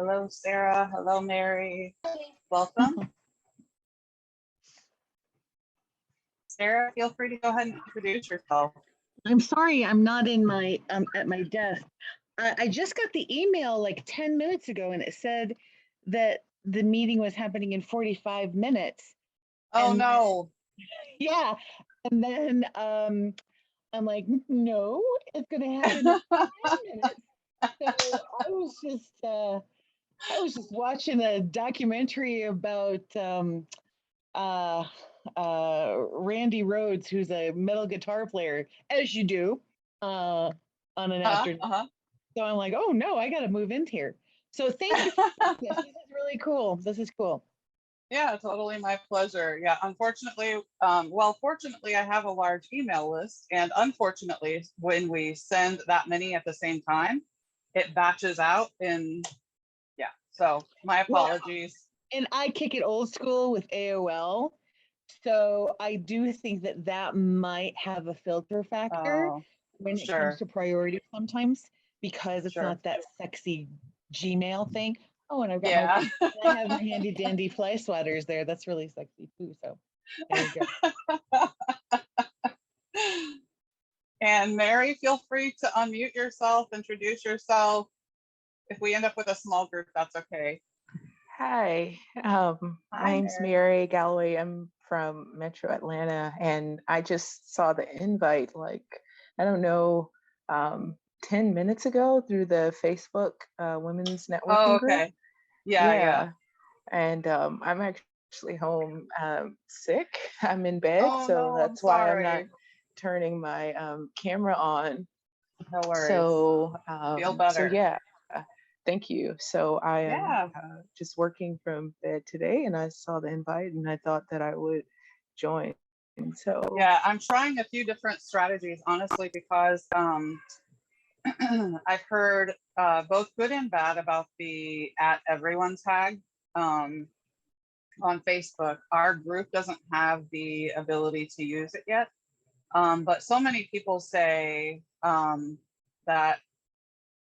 Hello, Sarah. Hello, Mary. Welcome. Sarah, feel free to go ahead and introduce yourself. I'm sorry, I'm not in my at my desk. I just got the email like 10 minutes ago, and it said that the meeting was happening in 45 minutes. Oh, And no. yeah, and then I'm like, no, it's going to happen in 10 minutes. So I was just watching a documentary about Randy Rhoads, who's a metal guitar player, as you do on an afternoon. So I'm like, oh no, I got to move in here. So thank you for this. This is really cool. This is cool. Yeah, totally my pleasure. Yeah, unfortunately, fortunately, I have a large email list, and unfortunately, when we send that many at the same time, it batches out and yeah, so my apologies. Well, and I kick it old school with AOL. So I do think that might have a filter factor when it comes to priority sometimes, because it's not that sexy Gmail thing. Oh, and I've got I have my handy dandy fly swatters there. That's really sexy too. So there you go. And Mary, feel free to unmute yourself, introduce yourself. If we end up with a small group, that's okay. Hi, my name's Mary Galloway. I'm from Metro Atlanta, and I just saw the invite, like, I don't know, 10 minutes ago through the Facebook Women's Networking group. Yeah. And I'm actually home sick. I'm in bed, so that's why I'm not turning my camera on. No worries. So, feel better. So yeah. Thank you. So I am just working from bed today, and I saw the invite and I thought that I would join. So yeah, I'm trying a few different strategies, honestly, because I've heard both good and bad about the @everyone tag on Facebook. Our group doesn't have the ability to use it yet, but so many people say that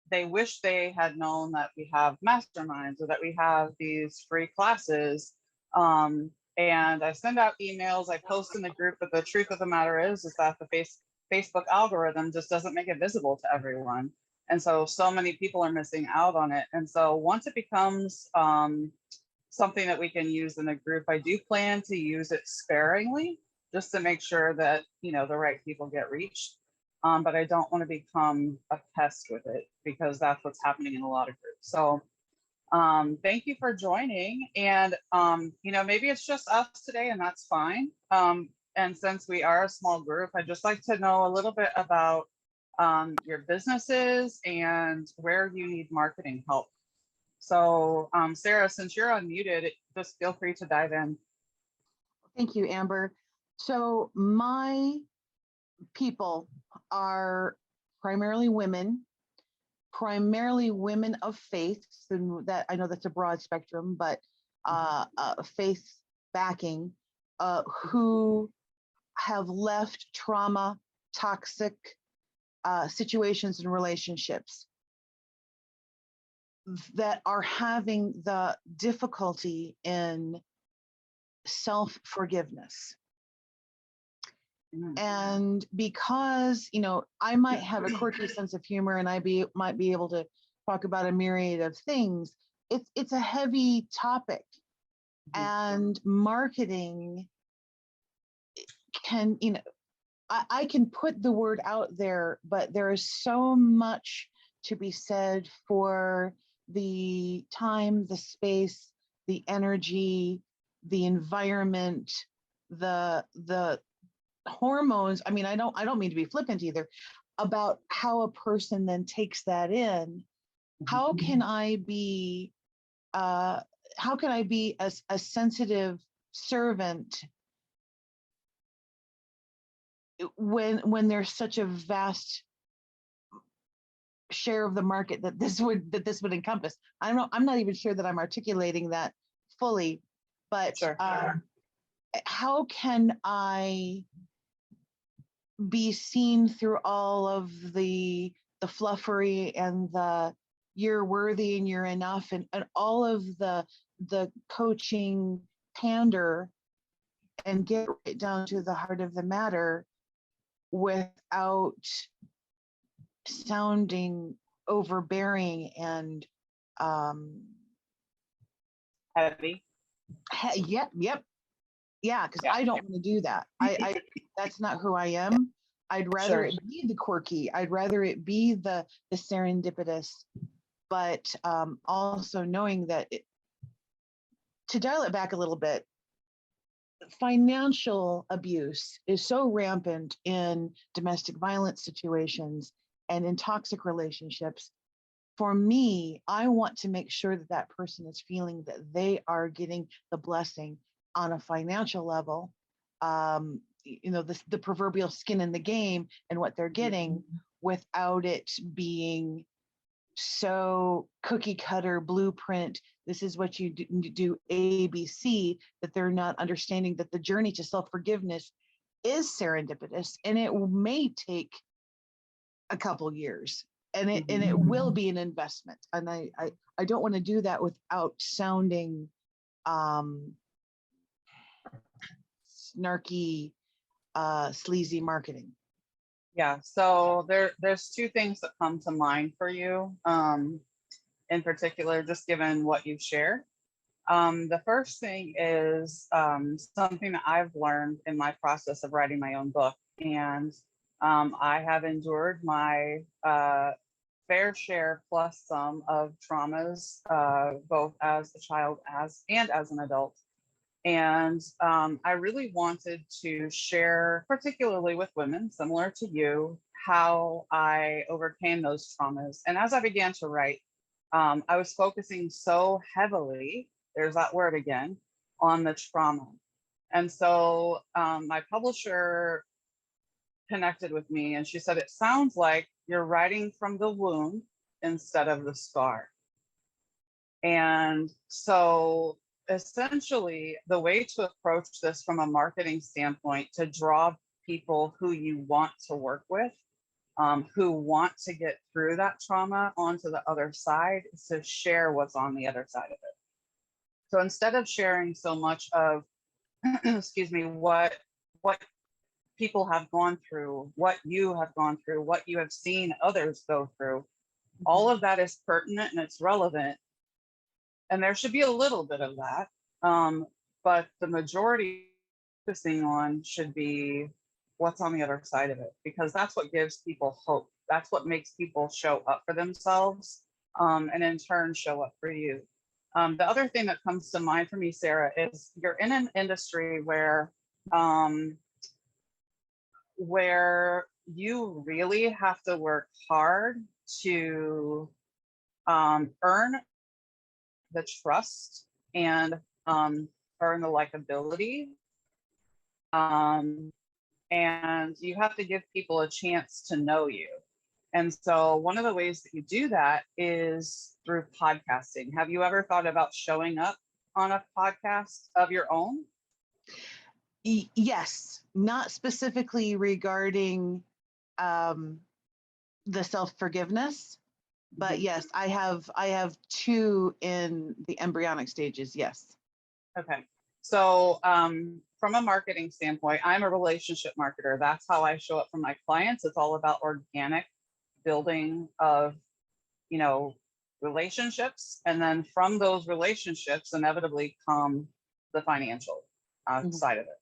they wish they had known that we have masterminds or that we have these free classes. And I send out emails, I post in the group, but the truth of the matter is that the Facebook algorithm just doesn't make it visible to everyone. And so many people are missing out on it. And so once it becomes something that we can use in the group, I do plan to use it sparingly, just to make sure that, the right people get reached. But I don't want to become a pest with it, because that's what's happening in a lot of groups. So thank you for joining. And, maybe it's just us today, and that's fine. And since we are a small group, I'd just like to know a little bit about your businesses and where you need marketing help. So Sarah, since you're unmuted, just feel free to dive in. Thank you, Amber. So my people are primarily women of faith, and that I know that's a broad spectrum, but faith backing, who have left trauma, toxic situations and relationships, that are having the difficulty in self-forgiveness. And because, I might have a quirky sense of humor, and might be able to talk about a myriad of things, it's a heavy topic. And marketing can, I can put the word out there, but there is so much to be said for the time, the space, the energy, the environment, the hormones. I mean, I don't mean to be flippant either, about how a person then takes that in. How can I be a sensitive servant when there's such a vast share of the market that this would encompass? I don't know. I'm not even sure that I'm articulating that fully, but how can I be seen through all of the fluffery and the you're worthy and you're enough, and all of the coaching pander and get right down to the heart of the matter without sounding overbearing and Heavy. yep, yeah, because Yeah. I don't want to do that. I that's not who I am. I'd rather Sure. it be the quirky. I'd rather it be the serendipitous, but also knowing that to dial it back a little bit, financial abuse is so rampant in domestic violence situations and in toxic relationships. For me, I want to make sure that that person is feeling that they are getting the blessing on a financial level, the proverbial skin in the game and what they're getting, without it being so cookie cutter blueprint. This is what you do A, B, C, that they're not understanding that the journey to self-forgiveness is serendipitous, and it may take a couple years, and it will be an investment. And I don't want to do that without sounding snarky, sleazy marketing. Yeah, so there's two things that come to mind for you, in particular, just given what you shared. The first thing is something that I've learned in my process of writing my own book, and I have endured my fair share plus some of traumas, both as a child and as an adult. And I really wanted to share, particularly with women, similar to you, how I overcame those traumas. And as I began to write, I was focusing so heavily, there's that word again, on the trauma. And so my publisher connected with me and she said, it sounds like you're writing from the wound instead of the scar. And so essentially, the way to approach this from a marketing standpoint to draw people who you want to work with, who want to get through that trauma onto the other side, is to share what's on the other side of it. So instead of sharing so much of, excuse me, what people have gone through, what you have gone through, what you have seen others go through, all of that is pertinent and it's relevant. And there should be a little bit of that, but the majority focusing on should be what's on the other side of it, because that's what gives people hope. That's what makes people show up for themselves, and in turn show up for you. The other thing that comes to mind for me, Sarah, is you're in an industry where you really have to work hard to earn the trust and earn the likability. And you have to give people a chance to know you. And so one of the ways that you do that is through podcasting. Have you ever thought about showing up on a podcast of your own? Yes, not specifically regarding the self-forgiveness, but yes, I have two in the embryonic stages. Yes. Okay. So from a marketing standpoint, I'm a relationship marketer. That's how I show up for my clients. It's all about organic building of, relationships. And then from those relationships, inevitably come the financial side of it.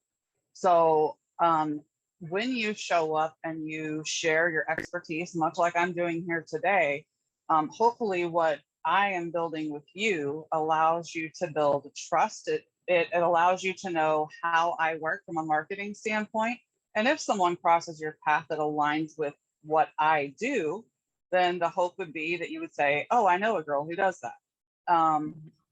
So when you show up and you share your expertise, much like I'm doing here today, hopefully what I am building with you allows you to build trust. It allows you to know how I work from a marketing standpoint. And if someone crosses your path that aligns with what I do, then the hope would be that you would say, oh, I know a girl who does that.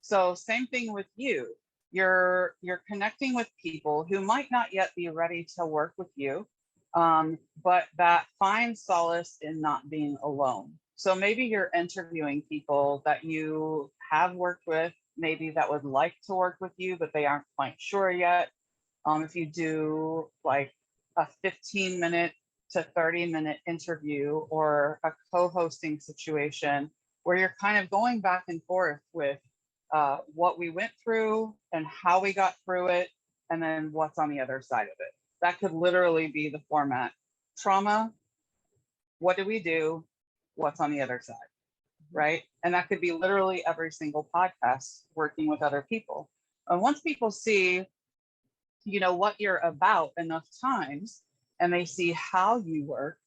So same thing with you. You're connecting with people who might not yet be ready to work with you, but that find solace in not being alone. So maybe you're interviewing people that you have worked with, maybe that would like to work with you, but they aren't quite sure yet. If you do like a 15-minute to 30-minute interview or a co-hosting situation, where you're kind of going back and forth with what we went through and how we got through it, and then what's on the other side of it. That could literally be the format. Trauma, what did we do? What's on the other side, right? And that could be literally every single podcast, working with other people. And once people see, you know, what you're about enough times, and they see how you work,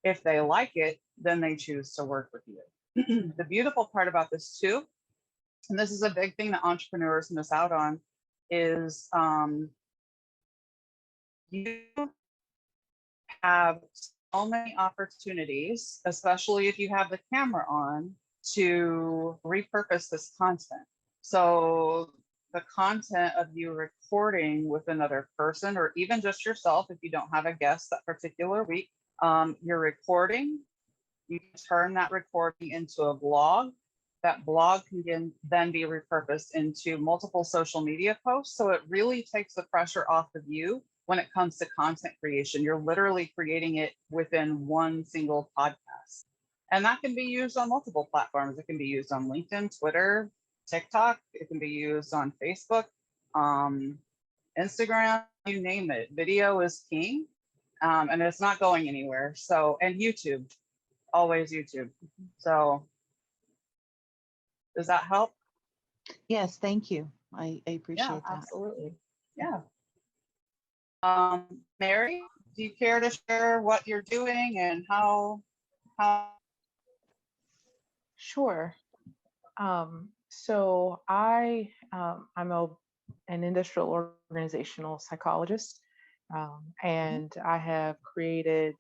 if they like it, then they choose to work with you. The beautiful part about this too, and this is a big thing that entrepreneurs miss out on, is you have so many opportunities, especially if you have the camera on, to repurpose this content. So the content of you recording with another person, or even just yourself, if you don't have a guest that particular week, you're recording, you can turn that recording into a blog. That blog can then be repurposed into multiple social media posts. So it really takes the pressure off of you when it comes to content creation. You're literally creating it within one single podcast. And that can be used on multiple platforms. It can be used on LinkedIn, Twitter, TikTok. It can be used on Facebook, Instagram, you name it. Video is king, and it's not going anywhere. So, and YouTube, always YouTube. So does that help? Yes, thank you. I appreciate Yeah, that. absolutely. Yeah. Mary, do you care to share what you're doing and how? Sure. So I'm an industrial organizational psychologist, and I have created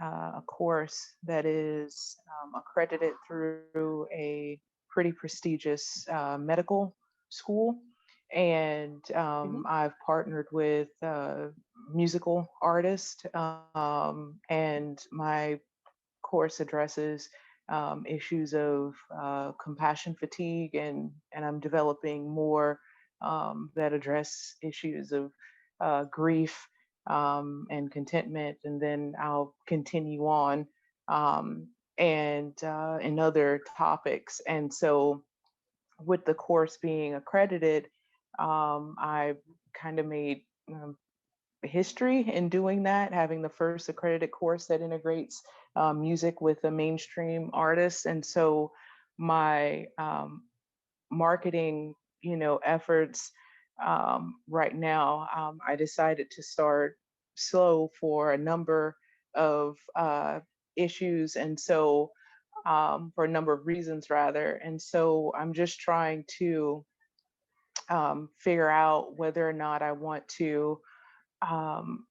a course that is accredited through a pretty prestigious medical school. And I've partnered with musical artists, and my course addresses issues of compassion fatigue, and I'm developing more that address issues of grief and contentment, and then I'll continue on and in other topics. And so with the course being accredited, I kind of made history in doing that, having the first accredited course that integrates music with a mainstream artist. And so my marketing, efforts right now, I decided to start slow for a number of issues. And so for a number of reasons rather. And so I'm just trying to figure out whether or not I want to um,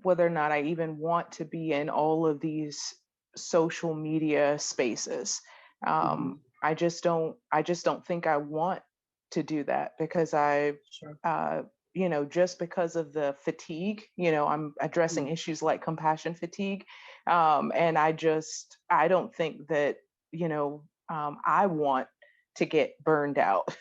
whether or not I even want to be in all of these social media spaces. I just don't think I want to do that, because Sure. just because of the fatigue, I'm addressing issues like compassion fatigue. And I don't think that, I want to get burned out,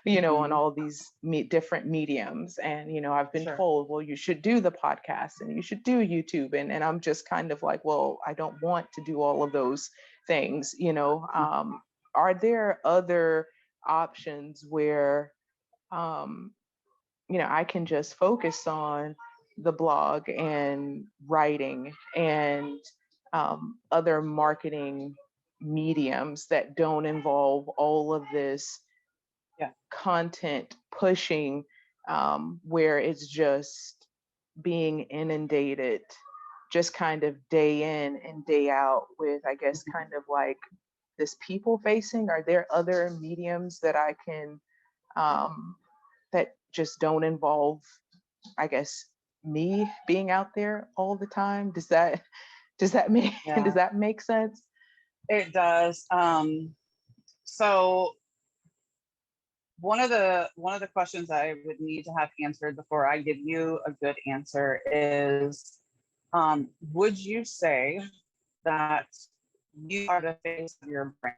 on all these different mediums. And, I've been Sure. told, well, you should do the podcast and you should do YouTube. And I'm just kind of like, well, I don't want to do all of those things, Are there other options where, I can just focus on the blog and writing and other marketing mediums that don't involve all of this content pushing, where it's just being inundated just kind of day in and day out with, I guess, kind of like this people facing? Are there other mediums that I can that just don't involve, I guess, me being out there all the time? Does that make Yeah. does that make sense? It does. So one of the questions I would need to have answered before I give you a good answer is, would you say that you are the face of your brand?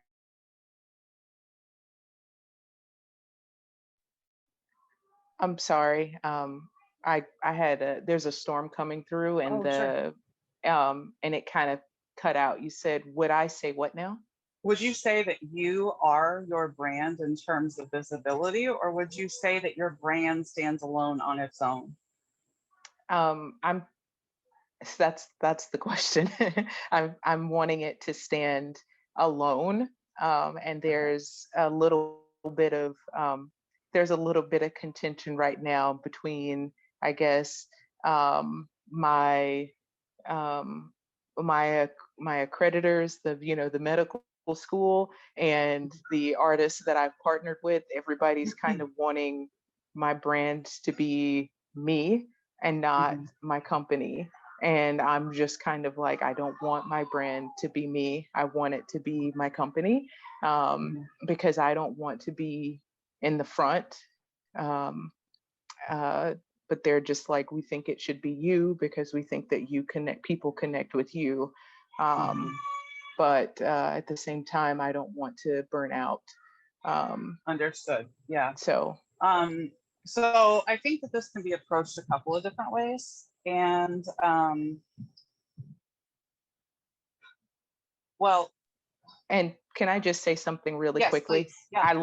I'm sorry. I had there's a storm coming through, and Oh, sure. and it kind of cut out. You said, would I say what now? Would you say that you are your brand in terms of visibility, or would you say that your brand stands alone on its own? I'm that's the question. I'm wanting it to stand alone, and Okay. bit of there's a little bit of contention right now between, I guess, my um, my accreditors, the medical school, and the artists that I've partnered with. Everybody's kind of wanting my brand to be me and not Mhm. my company. And I'm just kind of like, I don't want my brand to be me. I want it to be my company, Mhm. because I don't want to be in the front. Um, uh, but they're just like, we think it should be you because we think that people connect with you. Um, Mhm. but at the same time, I don't want to burn out. Um, Understood. Yeah. so, Um, so I think that this can be approached a couple of different ways. And well, and can I just say something really yes, quickly? please. Yeah. I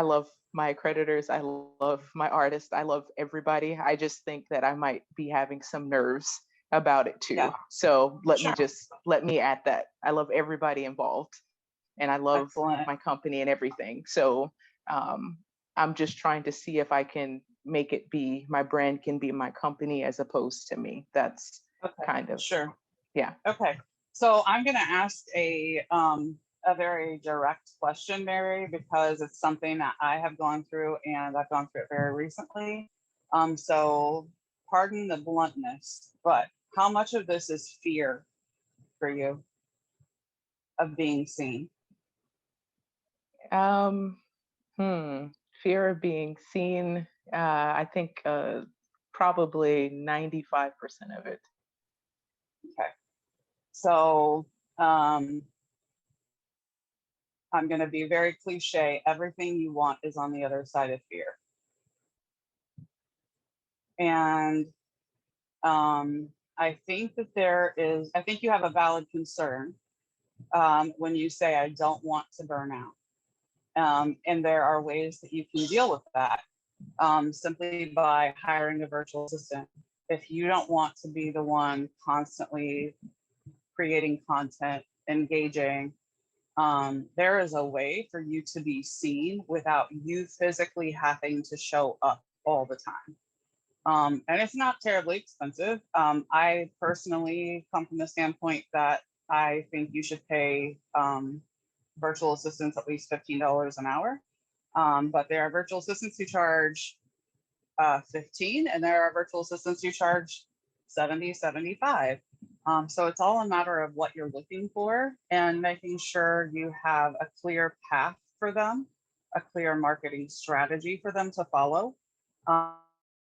love my creditors. I love my artists. I love everybody. I just think that I might be having some nerves about it too. Yeah. So Sure. let me add that. I love everybody involved, and I love Excellent. my company and everything. So um, I'm just trying to see if I can make it be my brand can be my company as opposed to me. That's Okay. kind of, Sure. yeah. Okay. So I'm going to ask a very direct question, Mary, because it's something that I have gone through and I've gone through it very recently. So pardon the bluntness, but how much of this is fear for you of being seen? Um, Fear of being seen. I think probably 95% of it. Okay. So um, I'm going to be very cliche. Everything you want is on the other side of fear. And I think that I think you have a valid concern when you say, I don't want to burn out. And there are ways that you can deal with that simply by hiring a virtual assistant. If you don't want to be the one constantly creating content, engaging, there is a way for you to be seen without you physically having to show up all the time. And it's not terribly expensive. I personally come from the standpoint that I think you should pay virtual assistants at least $15 an hour. But there are virtual assistants who charge 15, and there are virtual assistants who charge 70, 75. So it's all a matter of what you're looking for and making sure you have a clear path for them, a clear marketing strategy for them to follow. Um,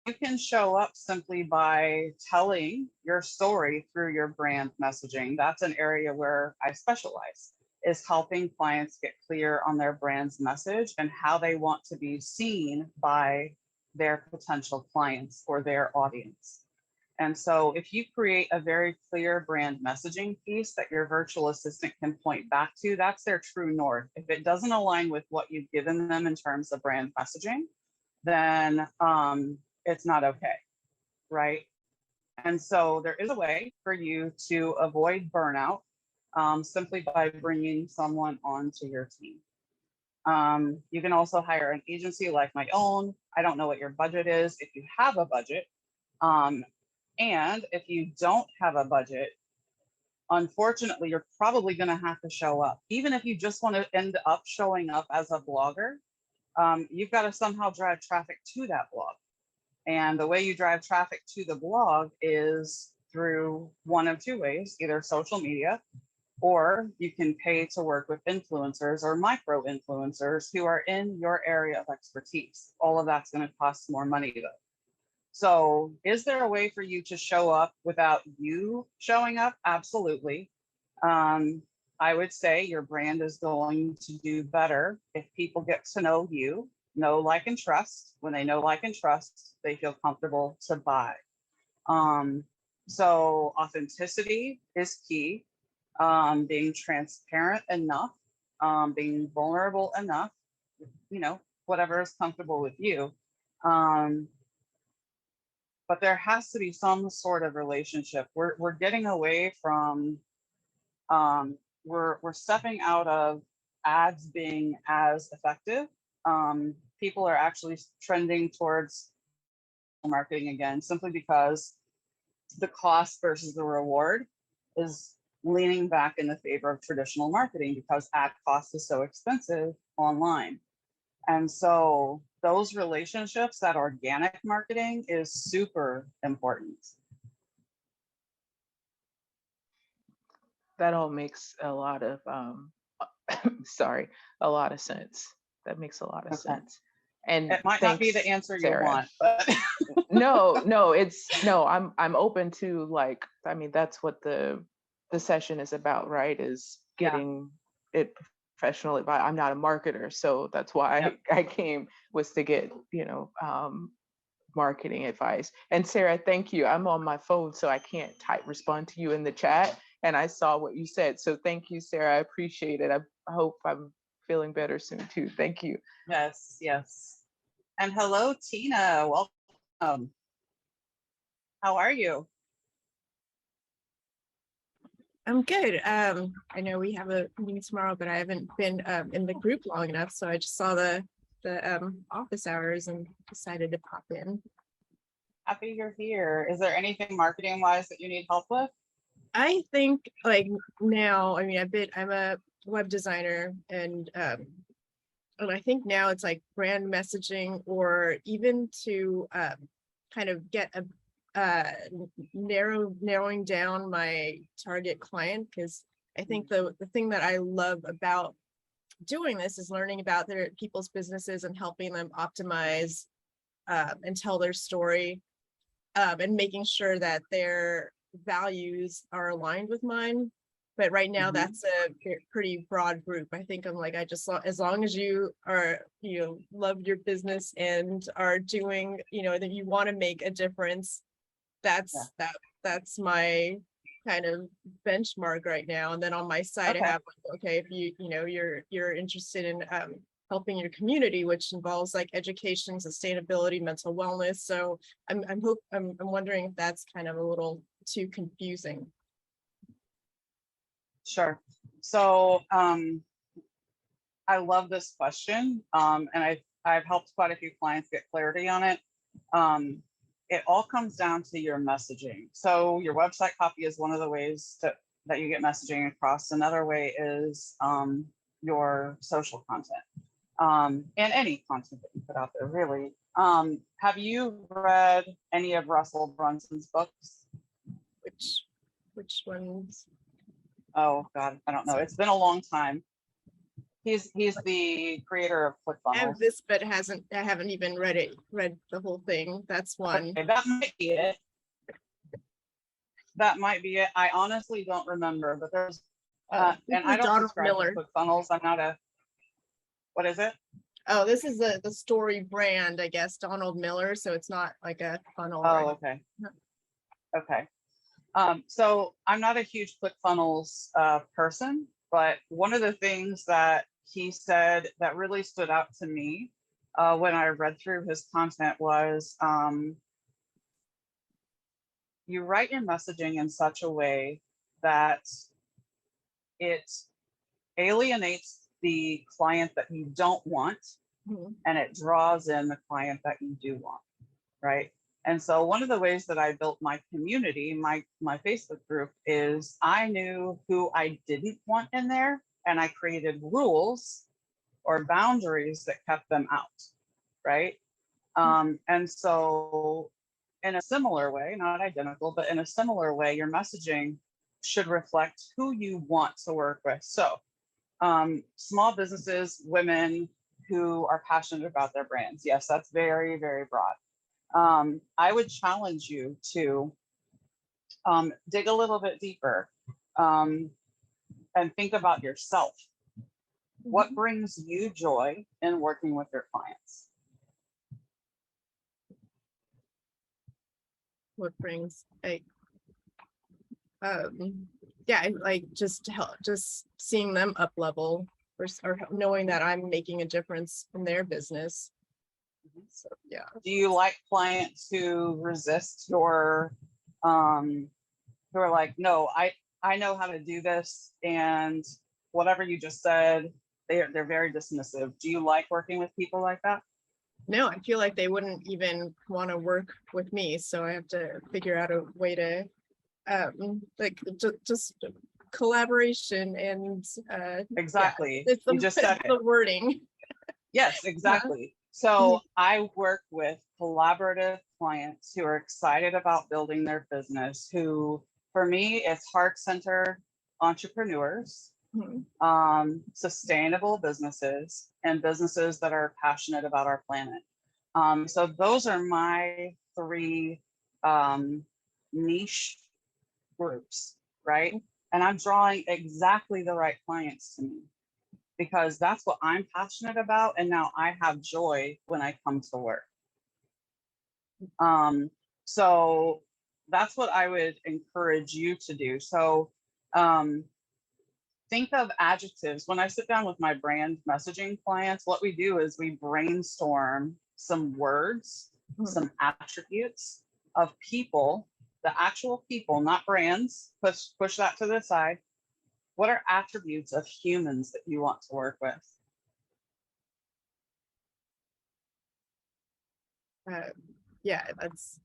you can show up simply by telling your story through your brand messaging. That's an area where I specialize, is helping clients get clear on their brand's message and how they want to be seen by their potential clients or their audience. And so if you create a very clear brand messaging piece that your virtual assistant can point back to, that's their true north. If it doesn't align with what you've given them in terms of brand messaging, then it's not okay, right? And so there is a way for you to avoid burnout simply by bringing someone onto your team. You can also hire an agency like my own. I don't know what your budget is if you have a budget. Um, and if you don't have a budget, unfortunately, you're probably going to have to show up. Even if you just want to end up showing up as a blogger, you've got to somehow drive traffic to that blog. And the way you drive traffic to the blog is through one of two ways, either social media, or you can pay to work with influencers or micro influencers who are in your area of expertise. All of that's going to cost more money though. So, is there a way for you to show up without you showing up? Absolutely. Um, I would say your brand is going to do better if people get to know you, know, like, and trust. When they know, like, and trust, they feel comfortable to buy. Um, so, authenticity is key. being transparent enough, being vulnerable enough, whatever is comfortable with you. But there has to be some sort of relationship. We're getting away from, we're stepping out of ads being as effective. People are actually trending towards marketing again, simply because the cost versus the reward is leaning back in the favor of traditional marketing because ad cost is so expensive online. And so those relationships, that organic marketing is super important. That all makes a lot of sorry, a lot of sense. That makes a lot of sense. And it might not be the answer you want, but no, I'm open to, like, I mean, that's what the session is about, right? Is getting it professional advice. I'm not a marketer, so that's why I came, was to get, marketing advice. And Sarah, thank you. I'm on my phone, so I can't respond to you in the chat. And I saw what you said. So thank you, Sarah. I appreciate it. I hope I'm feeling better soon too. Thank you. Yes, yes. And hello, Tina. Welcome. How are you? I'm good. I know we have a meeting tomorrow, but I haven't been in the group long enough, so I just saw the office hours and decided to pop in. Happy you're here. Is there anything marketing wise that you need help with? I think, like, now, I mean, I'm a web designer, and I think now it's like brand messaging, or even to kind of get a narrowing down my target client, because I think the thing that I love about doing this is learning about people's businesses and helping them optimize and tell their story, and making sure that their values are aligned with mine. But right now, that's a pretty broad group. I think I'm like, as long as you are, love your business and are doing, that you want to make a difference, that's my kind of benchmark right now. And then on my side, I have, okay, if you're interested in helping your community, which involves like education, sustainability, mental wellness. So I'm wondering if that's kind of a little too confusing. Sure. So I love this question, and I've helped quite a few clients get clarity on it. It all comes down to your messaging. So your website copy is one of the ways that you get messaging across. Another way is your social content, and any content that you put out there, really. Have you read any of Russell Brunson's books? Which ones? Oh God, I don't know. It's been a long time. He's the creator of ClickFunnels. I have this, but I haven't even read the whole thing. That's one. Okay, that might be it. That might be it. I honestly don't remember, but there's and I don't Donald subscribe Miller. to ClickFunnels. I'm not a, what is it? Oh, this is the story brand, I guess, Donald Miller. So it's not like a funnel. Oh, okay. Okay. So I'm not a huge ClickFunnels person, but one of the things that he said that really stood out to me when I read through his content was, you write your messaging in such a way that it alienates the client that you don't want, and it draws in the client that you do want, right? And so one of the ways that I built my community, my Facebook group, is I knew who I didn't want in there, and I created rules or boundaries that kept them out, right? And so in a similar way, not identical, but in a similar way, your messaging should reflect who you want to work with. So small businesses, women who are passionate about their brands. Yes, that's very, very broad. I would challenge you to dig a little bit deeper and think about yourself. What brings you joy in working with your clients? What brings yeah, like just to help, just seeing them up level or knowing that I'm making a difference in their business. So yeah. Do you like clients who resist your, who are like, no, I know how to do this, and whatever you just said, they're very dismissive. Do you like working with people like that? No, I feel like they wouldn't even want to work with me. So I have to figure out a way to like just collaboration and Exactly. yeah, it's You just said the it. wording. Yes, exactly. So I work with collaborative clients who are excited about building their business, who, for me, it's heart-centered entrepreneurs, sustainable businesses, and businesses that are passionate about our planet. So those are my three niche groups, right? And I'm drawing exactly the right clients to me, because that's what I'm passionate about. And now I have joy when I come to work. So that's what I would encourage you to do. So think of adjectives. When I sit down with my brand messaging clients, what we do is we brainstorm some words, some attributes of people, the actual people, not brands. Push that to the side. What are attributes of humans that you want to work with? Yeah, that's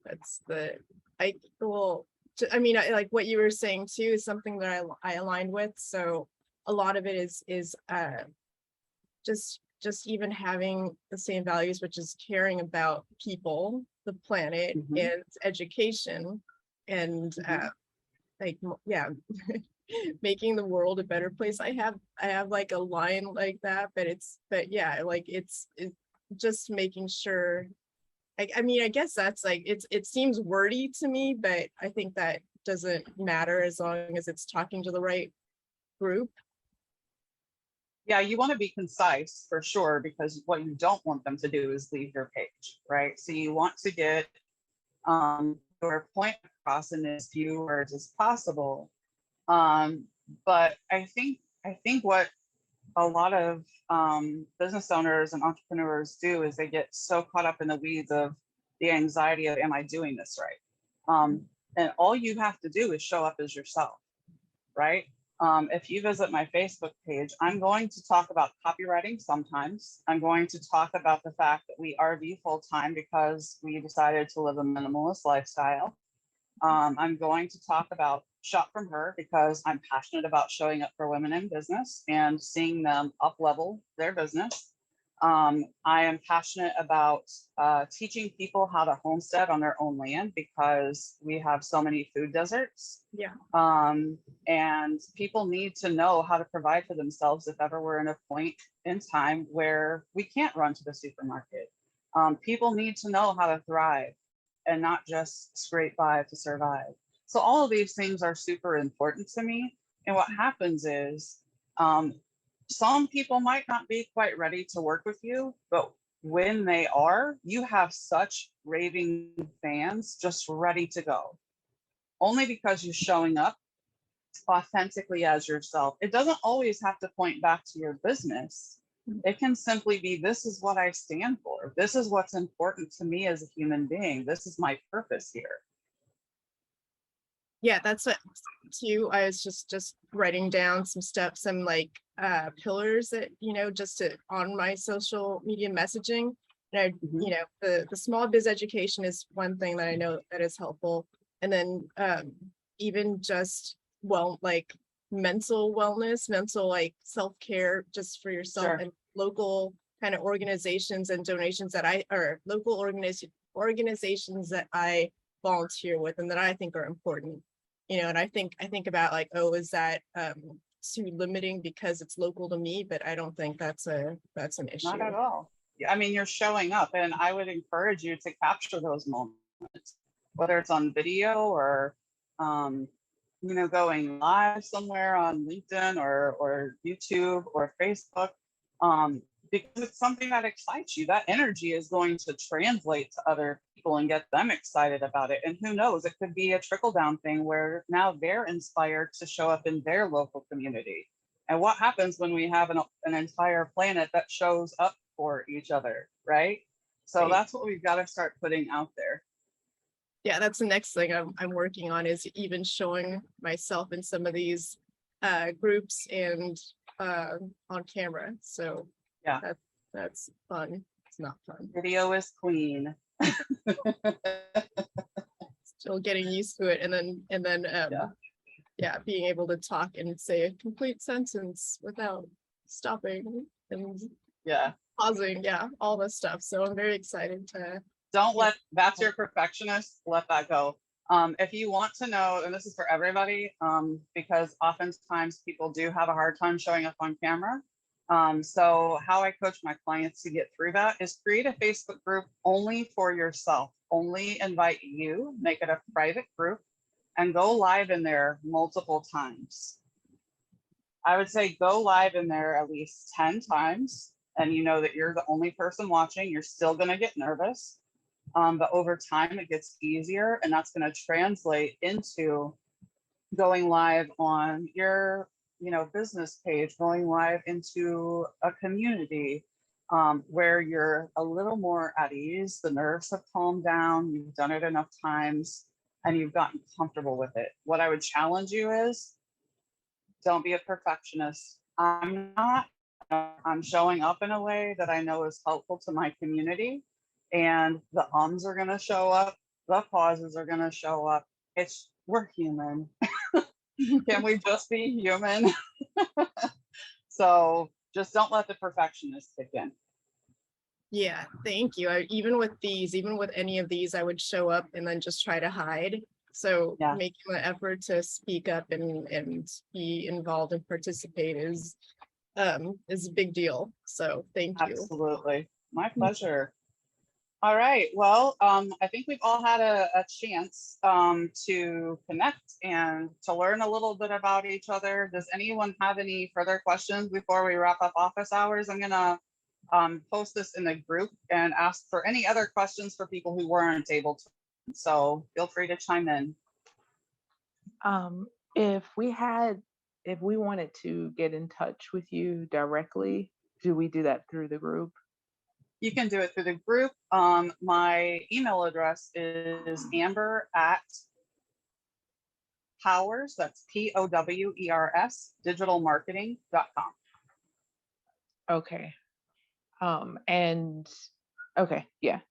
the well, I mean, like what you were saying too is something that I aligned with. So a lot of it is just even having the same values, which is caring about people, the planet, and education, and like yeah, making the world a better place. I have like a line like that, but yeah, like it's just making sure. I mean, I guess that's like it seems wordy to me, but I think that doesn't matter as long as it's talking to the right group. Yeah, you want to be concise for sure, because what you don't want them to do is leave your page, right? So you want to get your point across in as few words as possible. But I think what a lot of business owners and entrepreneurs do is they get so caught up in the weeds of the anxiety of, am I doing this right? And all you have to do is show up as yourself, right? If you visit my Facebook page, I'm going to talk about copywriting sometimes. I'm going to talk about the fact that we RV full time because we decided to live a minimalist lifestyle. I'm going to talk about Shop From Her because I'm passionate about showing up for women in business and seeing them up level their business. I am passionate about teaching people how to homestead on their own land because we have so many food deserts. Yeah. And people need to know how to provide for themselves if ever we're in a point in time where we can't run to the supermarket. People need to know how to thrive and not just scrape by to survive. So all of these things are super important to me. And what happens is some people might not be quite ready to work with you, but when they are, you have such raving fans just ready to go. Only because you're showing up authentically as yourself. It doesn't always have to point back to your business. It can simply be, this is what I stand for. This is what's important to me as a human being. This is my purpose here. Yeah, that's what too. I was just writing down some steps, some like pillars that, just on my social media messaging. And the small biz education is one thing that I know that is helpful. And then even just like mental wellness, mental like self-care just for yourself. Sure. And local kind of organizations and donations or local organizations that I volunteer with and that I think are important. And I think about like, oh, is that too limiting because it's local to me? But I don't think that's an issue. Not at all. I mean, you're showing up, and I would encourage you to capture those moments, whether it's on video or going live somewhere on LinkedIn or YouTube or Facebook. because it's something that excites you. That energy is going to translate to other people and get them excited about it. And who knows, it could be a trickle down thing where now they're inspired to show up in their local community. And what happens when we have an entire planet that shows up for each other, right? So Right. that's what we've got to start putting out there. Yeah, that's the next thing I'm working on, is even showing myself in some of these groups and on camera. So Yeah. That's fun. It's not fun. Video is queen. Still getting used to it, and then yeah, being able to talk and say a complete sentence without stopping and Yeah. pausing. Yeah, all this stuff. So I'm very excited to. Don't let, that's your perfectionist, let that go. If you want to know, and this is for everybody, because oftentimes people do have a hard time showing up on camera. So how I coach my clients to get through that is create a Facebook group only for yourself, only invite you, make it a private group, and go live in there multiple times. I would say go live in there at least 10 times, and you know that you're the only person watching. You're still going to get nervous, but over time it gets easier, and that's going to translate into going live on your business page, going live into a community where you're a little more at ease. The nerves have calmed down. You've done it enough times and you've gotten comfortable with it. What I would challenge you is, don't be a perfectionist. I'm not. I'm showing up in a way that I know is helpful to my community, and the ums are going to show up, the pauses are going to show up. We're human. Can we just be human? So just don't let the perfectionist kick in. Yeah, thank you. Even with any of these, I would show up and then just try to hide. So Yeah. making the effort to speak up and be involved and participate is a big deal. So thank you. Absolutely. My pleasure. All right. Well, I think we've all had a chance to connect and to learn a little bit about each other. Does anyone have any further questions before we wrap up office hours? I'm going to post this in the group and ask for any other questions for people who weren't able to. So feel free to chime in. If we wanted to get in touch with you directly, do we do that through the group? You can do it through the group. My email address is amber@powers, that's POWERS, digitalmarketing.com. Okay. And okay, yeah.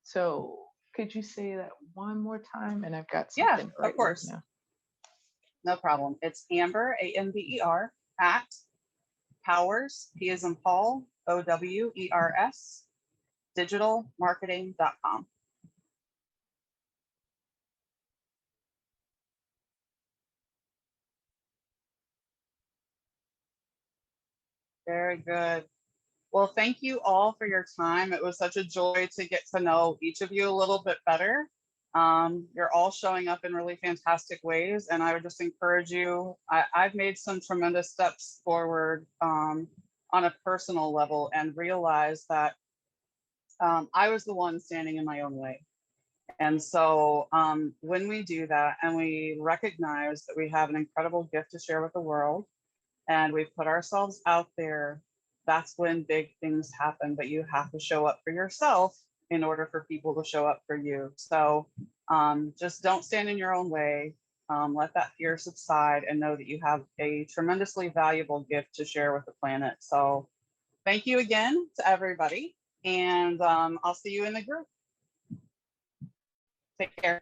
So could you say that one more time? And I've got something. Yeah, of course. Now. No problem. It's Amber, AMBER, at Powers, P as in Paul, OWERS, digitalmarketing.com. Very good. Well, thank you all for your time. It was such a joy to get to know each of you a little bit better. You're all showing up in really fantastic ways, and I would just encourage you. I've made some tremendous steps forward on a personal level and realized that I was the one standing in my own way. And so when we do that and we recognize that we have an incredible gift to share with the world, and we put ourselves out there, that's when big things happen. But you have to show up for yourself in order for people to show up for you. So just don't stand in your own way. Let that fear subside and know that you have a tremendously valuable gift to share with the planet. So thank you again to everybody. And I'll see you in the group. Take care.